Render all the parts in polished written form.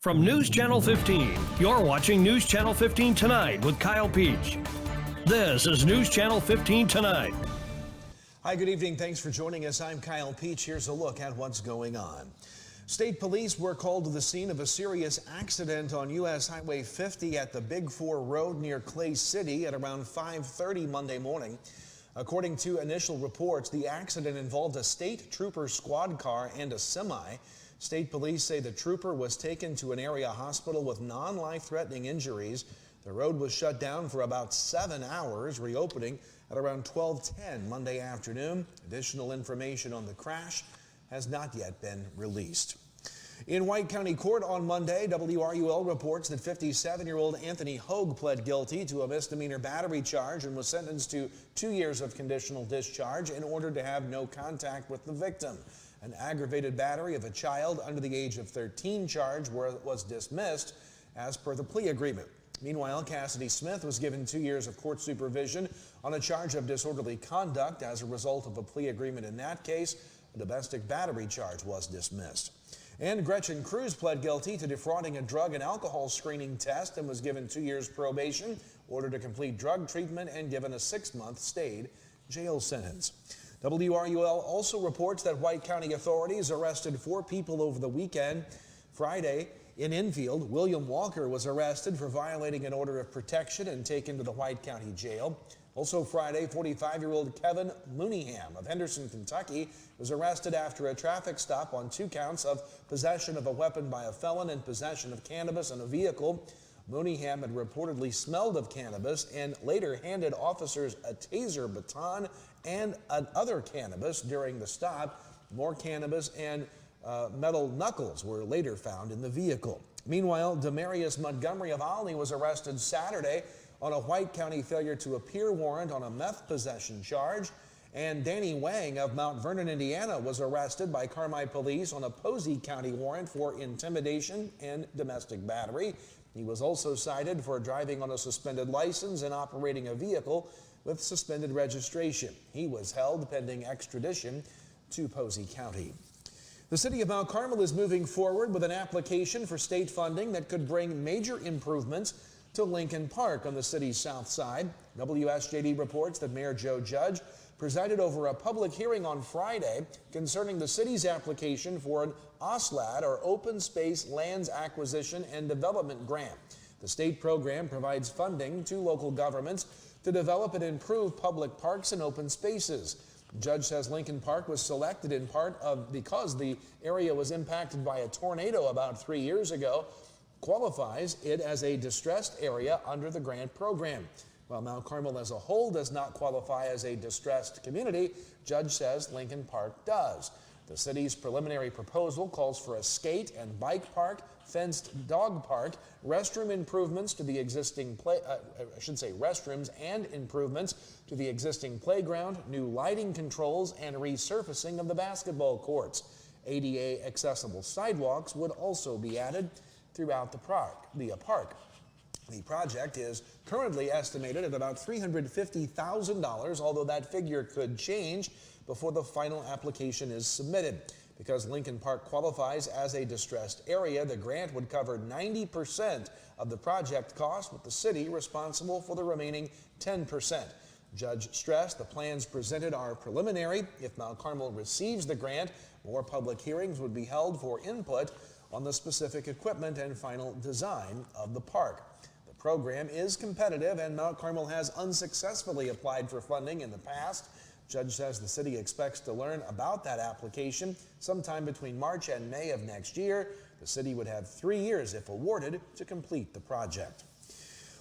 From News Channel 15, you're watching News Channel 15 Tonight with Kyle Peach. This is News Channel 15 Tonight. Hi, good evening. Thanks for joining us. I'm Kyle Peach. Here's a look at what's going on. State police were called to the scene of a serious accident on U.S. Highway 50 at the Big 4 Road near Clay City at around 5:30 Monday morning. According to initial reports, the accident involved a state trooper squad car and a semi. State police say the trooper was taken to an area hospital with non-life-threatening injuries. The road was shut down for about 7 hours, reopening at around 12:10 Monday afternoon. Additional information on the crash has not yet been released. In White County Court on Monday, WRUL reports that 57-year-old Anthony Hogue pled guilty to a misdemeanor battery charge and was sentenced to 2 years of conditional discharge in order to have no contact with the victim. An aggravated battery of a child under the age of 13 charge was dismissed as per the plea agreement. Meanwhile, Cassidy Smith was given 2 years of court supervision on a charge of disorderly conduct as a result of a plea agreement. In that case, a domestic battery charge was dismissed. And Gretchen Cruz pled guilty to defrauding a drug and alcohol screening test and was given 2 years probation, ordered to complete drug treatment, and given a 6-month stayed jail sentence. WRUL also reports that White County authorities arrested 4 people over the weekend. Friday, in Enfield, William Walker was arrested for violating an order of protection and taken to the White County Jail. Also Friday, 45-year-old Kevin Mooneyham of Henderson, Kentucky, was arrested after a traffic stop on 2 counts of possession of a weapon by a felon and possession of cannabis in a vehicle. Mooneyham had reportedly smelled of cannabis and later handed officers a taser baton and other cannabis during the stop. More cannabis and metal knuckles were later found in the vehicle. Meanwhile, Demarius Montgomery of Olney was arrested Saturday on a White County failure to appear warrant on a meth possession charge. And Danny Wang of Mount Vernon, Indiana, was arrested by Carmi police on a Posey County warrant for intimidation and domestic battery. He was also cited for driving on a suspended license and operating a vehicle with suspended registration. He was held pending extradition to Posey County. The city of Mount Carmel is moving forward with an application for state funding that could bring major improvements to Lincoln Park on the city's south side. WSJD reports that Mayor Joe Judge presided over a public hearing on Friday concerning the city's application for an OSLAD, or Open Space Lands Acquisition and Development Grant. The state program provides funding to local governments to develop and improve public parks and open spaces. Judge says Lincoln Park was selected in part because the area was impacted by a tornado about 3 years ago, qualifies it as a distressed area under the grant program. While Mount Carmel as a whole does not qualify as a distressed community, Judge says Lincoln Park does. The city's preliminary proposal calls for a skate and bike park, fenced dog park, restroom improvements to the existing restrooms and improvements to the existing playground, new lighting controls, and resurfacing of the basketball courts. ADA accessible sidewalks would also be added throughout the park. The project is currently estimated at about $350,000, although that figure could change before the final application is submitted. Because Lincoln Park qualifies as a distressed area, the grant would cover 90% of the project cost, with the city responsible for the remaining 10%. Judge stressed the plans presented are preliminary. If Mount Carmel receives the grant, more public hearings would be held for input on the specific equipment and final design of the park. The program is competitive, and Mount Carmel has unsuccessfully applied for funding in the past. Judge says the city expects to learn about that application sometime between March and May of next year. The city would have 3 years, if awarded, to complete the project.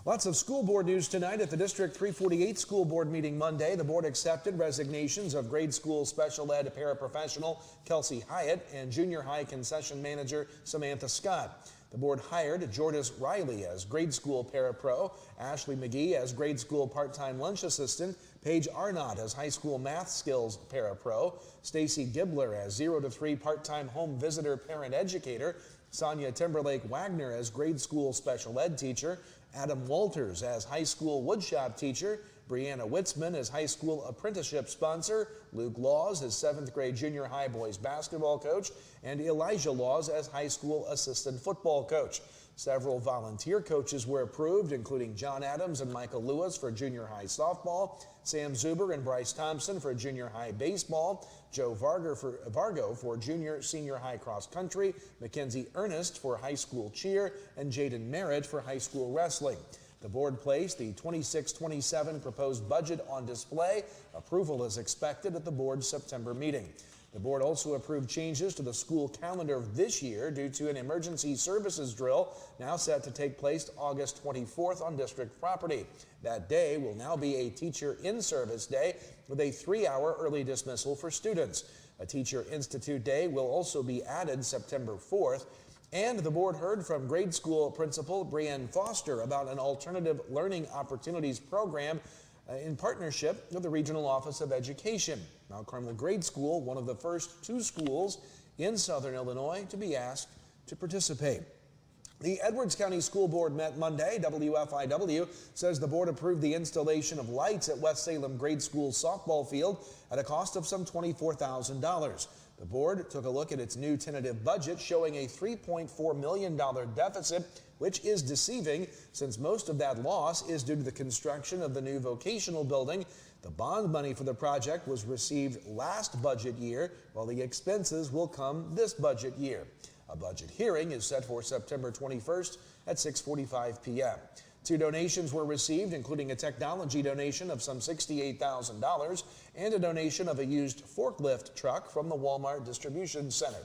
Lots of school board news tonight at the District 348 school board meeting Monday. The board accepted resignations of grade school special ed paraprofessional Kelsey Hyatt and junior high concession manager Samantha Scott. The board hired Jordis Riley as grade school parapro, Ashley McGee as grade school part-time lunch assistant, Paige Arnott as high school math skills parapro, Stacy Dibler as 0 to 3 part-time home visitor parent educator, Sonia Timberlake Wagner as grade school special ed teacher, Adam Walters as high school woodshop teacher, Brianna Witzman as high school apprenticeship sponsor, Luke Laws as 7th grade junior high boys basketball coach, and Elijah Laws as high school assistant football coach. Several volunteer coaches were approved, including John Adams and Michael Lewis for junior high softball, Sam Zuber and Bryce Thompson for junior high baseball, Joe Vargo for junior senior high cross country, Mackenzie Ernest for high school cheer, and Jaden Merritt for high school wrestling. The board placed the 26-27 proposed budget on display. Approval is expected at the board's September meeting. The board also approved changes to the school calendar this year due to an emergency services drill now set to take place August 24th on district property. That day will now be a teacher in-service day with a 3-hour early dismissal for students. A teacher institute day will also be added September 4th. And the board heard from grade school principal Brianne Foster about an alternative learning opportunities program in partnership with the Regional Office of Education. Mount Carmel Grade School, one of the first 2 schools in Southern Illinois to be asked to participate. The Edwards County School Board met Monday. WFIW says the board approved the installation of lights at West Salem Grade School softball field at a cost of some $24,000. The board took a look at its new tentative budget, showing a $3.4 million deficit, which is deceiving since most of that loss is due to the construction of the new vocational building. The bond money for the project was received last budget year, while the expenses will come this budget year. A budget hearing is set for September 21st at 6:45 p.m. 2 donations were received, including a technology donation of some $68,000 and a donation of a used forklift truck from the Walmart Distribution Center.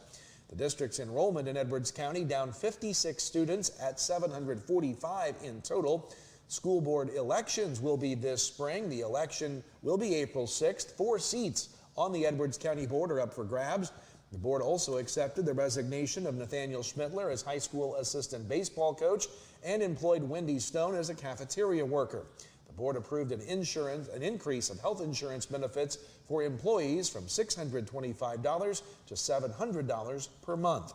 The district's enrollment in Edwards County down 56 students at 745 in total. School board elections will be this spring. The election will be April 6th. 4 seats on the Edwards County board are up for grabs. The board also accepted the resignation of Nathaniel Schmittler as high school assistant baseball coach and employed Wendy Stone as a cafeteria worker. The board approved an increase of health insurance benefits for employees from $625 to $700 per month.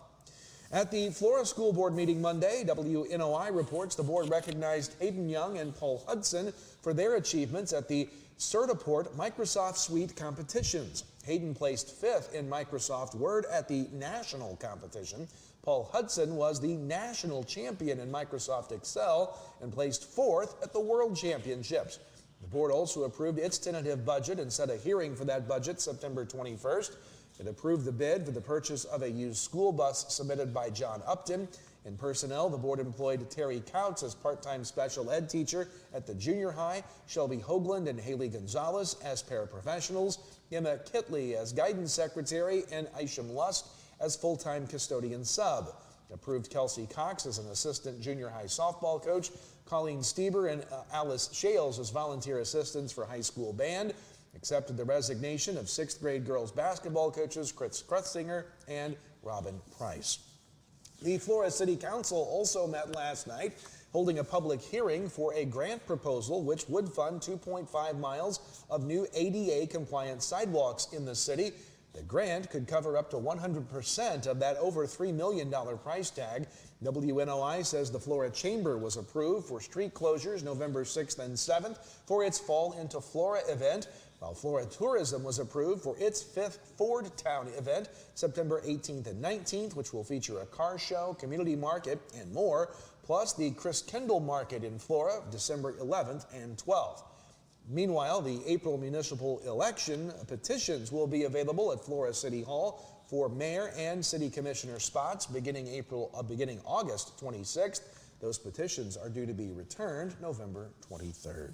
At the Flora School Board meeting Monday, WNOI reports the board recognized Hayden Young and Paul Hudson for their achievements at the Certiport Microsoft Suite competitions. Hayden placed 5th in Microsoft Word at the national competition. Paul Hudson was the national champion in Microsoft Excel and placed 4th at the World Championships. The board also approved its tentative budget and set a hearing for that budget September 21st. It approved the bid for the purchase of a used school bus submitted by John Upton. In personnel, the board employed Terry Couts as part-time special ed teacher at the junior high, Shelby Hoagland and Haley Gonzalez as paraprofessionals, Emma Kitley as guidance secretary, and Isham Lust as full-time custodian sub. Approved Kelsey Cox as an assistant junior high softball coach, Colleen Stieber and Alice Shales as volunteer assistants for high school band. Accepted the resignation of 6th grade girls basketball coaches Chris Krutzinger and Robin Price. The Flora City Council also met last night, holding a public hearing for a grant proposal which would fund 2.5 miles of new ADA compliant sidewalks in the city. The grant could cover up to 100% of that over $3 million price tag. WNOI says the Flora Chamber was approved for street closures November 6th and 7th for its Fall into Flora event, while Flora Tourism was approved for its 5th Ford Town event September 18th and 19th, which will feature a car show, community market, and more, plus the Chris Kendall Market in Flora December 11th and 12th. Meanwhile, the April municipal election petitions will be available at Flora City Hall for mayor and city commissioner spots beginning August 26th. Those petitions are due to be returned November 23rd.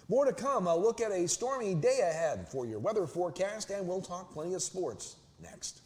More to come. A look at a stormy day ahead for your weather forecast, and we'll talk plenty of sports next.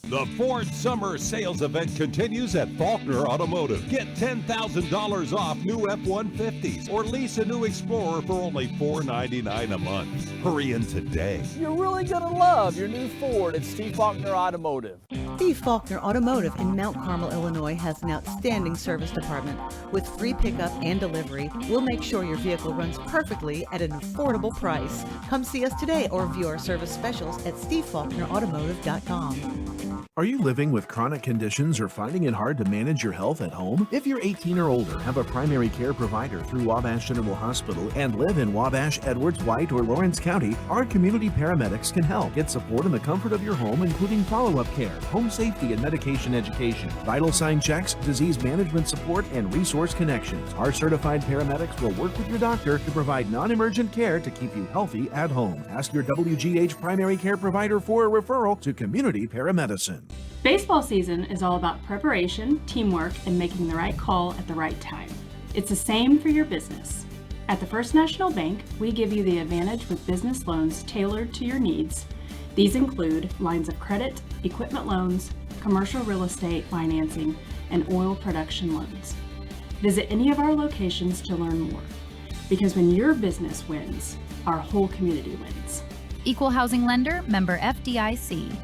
The Ford Summer Sales Event continues at Faulkner Automotive. Get $10,000 off new F-150s or lease a new Explorer for only $499 a month. Hurry in today. You're really going to love your new Ford at Steve Faulkner Automotive. Steve Faulkner Automotive in Mount Carmel, Illinois has an outstanding service department. With free pickup and delivery, we'll make sure your vehicle runs perfectly at an affordable price. Come see us today or view our service specials at stevefaulknerautomotive.com. Are you living with chronic conditions or finding it hard to manage your health at home? If you're 18 or older, have a primary care provider through Wabash General Hospital, and live in Wabash, Edwards, White, or Lawrence County, our community paramedics can help. Get support in the comfort of your home, including follow-up care, home safety and medication education, vital sign checks, disease management support, and resource connections. Our certified paramedics will work with your doctor to provide non-emergent care to keep you healthy at home. Ask your WGH primary care provider for a referral to community paramedicine. Baseball season is all about preparation, teamwork, and making the right call at the right time. It's the same for your business. At the First National Bank, we give you the advantage with business loans tailored to your needs. These include lines of credit, equipment loans, commercial real estate financing, and oil production loans. Visit any of our locations to learn more. Because when your business wins, our whole community wins. Equal housing lender, member FDIC.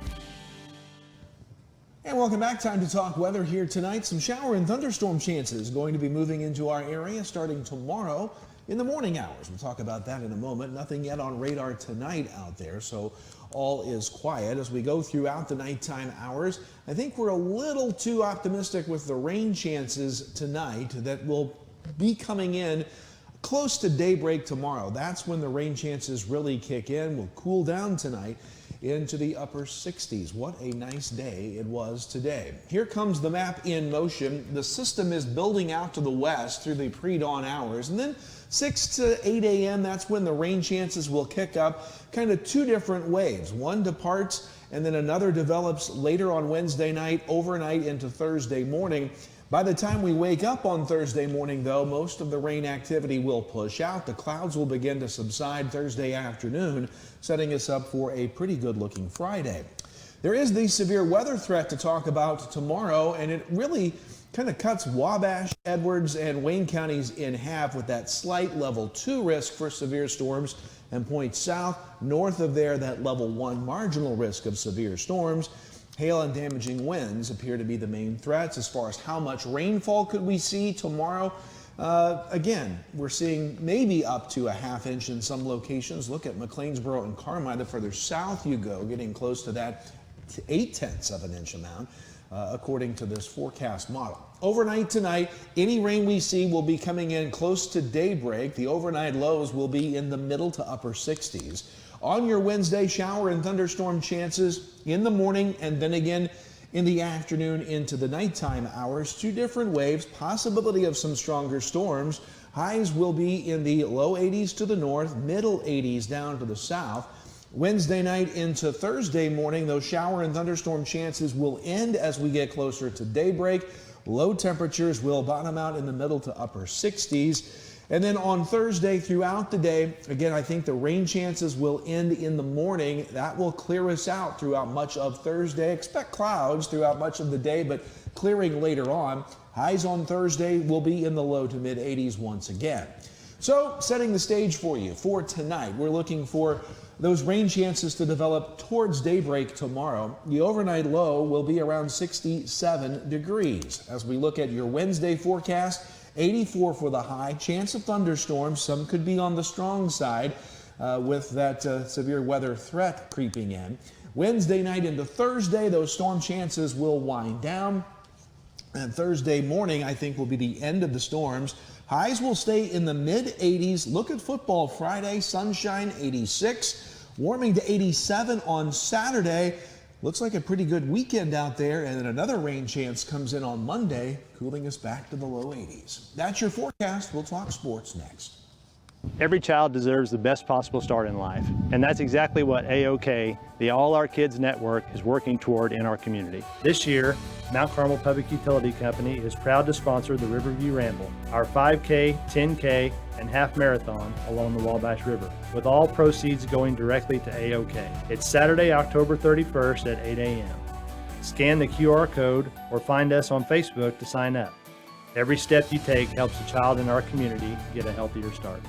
And welcome back. Time to talk weather here tonight. Some shower and thunderstorm chances going to be moving into our area starting tomorrow in the morning hours. We'll talk about that in a moment. Nothing yet on radar tonight out there, so all is quiet as we go throughout the nighttime hours. I think we're a little too optimistic with the rain chances tonight that will be coming in close to daybreak tomorrow. That's when the rain chances really kick in. We'll cool down tonight into the upper 60s. What a nice day it was today. Here comes the map in motion. The system is building out to the west through the pre-dawn hours, and then 6 to 8 a.m. that's when the rain chances will kick up. Kind of two different waves. One departs and then another develops later on Wednesday night, overnight into Thursday morning. By the time we wake up on Thursday morning, though, most of the rain activity will push out. The clouds will begin to subside Thursday afternoon, setting us up for a pretty good-looking Friday. There is the severe weather threat to talk about tomorrow, and it really kind of cuts Wabash, Edwards, and Wayne counties in half with that slight level 2 risk for severe storms, and points south. North of there, that level 1 marginal risk of severe storms. Hail and damaging winds appear to be the main threats. As far as how much rainfall could we see tomorrow, again, we're seeing maybe up to a ½ inch in some locations. Look at McLeansboro and Carmi. The further south you go, getting close to that 0.8 of an inch amount, according to this forecast model. Overnight tonight, any rain we see will be coming in close to daybreak. The overnight lows will be in the middle to upper 60s. On your Wednesday, shower and thunderstorm chances in the morning and then again in the afternoon into the nighttime hours. Two different waves, possibility of some stronger storms. Highs will be in the low 80s to the north, middle 80s down to the south. Wednesday night into Thursday morning, those shower and thunderstorm chances will end as we get closer to daybreak. Low temperatures will bottom out in the middle to upper 60s. And then on Thursday throughout the day, again, I think the rain chances will end in the morning. That will clear us out throughout much of Thursday. Expect clouds throughout much of the day, but clearing later on. Highs on Thursday will be in the low to mid 80s once again. So setting the stage for you for tonight, we're looking for those rain chances to develop towards daybreak tomorrow. The overnight low will be around 67 degrees. As we look at your Wednesday forecast, 84 for the high, chance of thunderstorms. Some could be on the strong side with that severe weather threat creeping in. Wednesday night into Thursday, those storm chances will wind down. And Thursday morning, I think, will be the end of the storms. Highs will stay in the mid 80s. Look at football Friday, sunshine 86, warming to 87 on Saturday. Looks like a pretty good weekend out there, and then another rain chance comes in on Monday, cooling us back to the low 80s. That's your forecast. We'll talk sports next. Every child deserves the best possible start in life, and that's exactly what AOK, the All Our Kids Network, is working toward in our community. This year, Mount Carmel Public Utility Company is proud to sponsor the Riverview Ramble, our 5K, 10K, and half marathon along the Wabash River, with all proceeds going directly to AOK. It's Saturday, October 31st at 8 a.m. Scan the QR code or find us on Facebook to sign up. Every step you take helps a child in our community get a healthier start.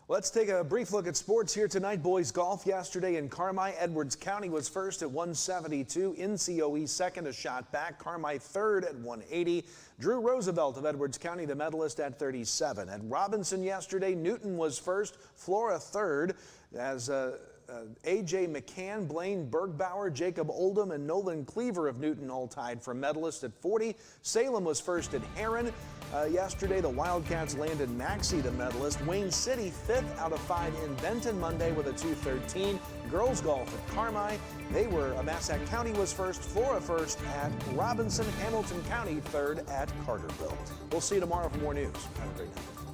Let's take a brief look at sports here tonight. Boys golf yesterday in Carmi. Edwards County was first at 172. NCOE second, a shot back. Carmi third at 180. Drew Roosevelt of Edwards County, the medalist, at 37. At Robinson yesterday, Newton was first, Flora third, as A.J. McCann, Blaine Bergbauer, Jacob Oldham, and Nolan Cleaver of Newton all tied for medalists at 40. Salem was first at Heron. Yesterday, the Wildcats landed Maxey, the medalist. Wayne City, 5th out of 5 in Benton Monday with a 2:13. Girls golf at Carmi. Massac County was first. Flora first at Robinson. Hamilton County third at Carterville. We'll see you tomorrow for more news. Have a great night.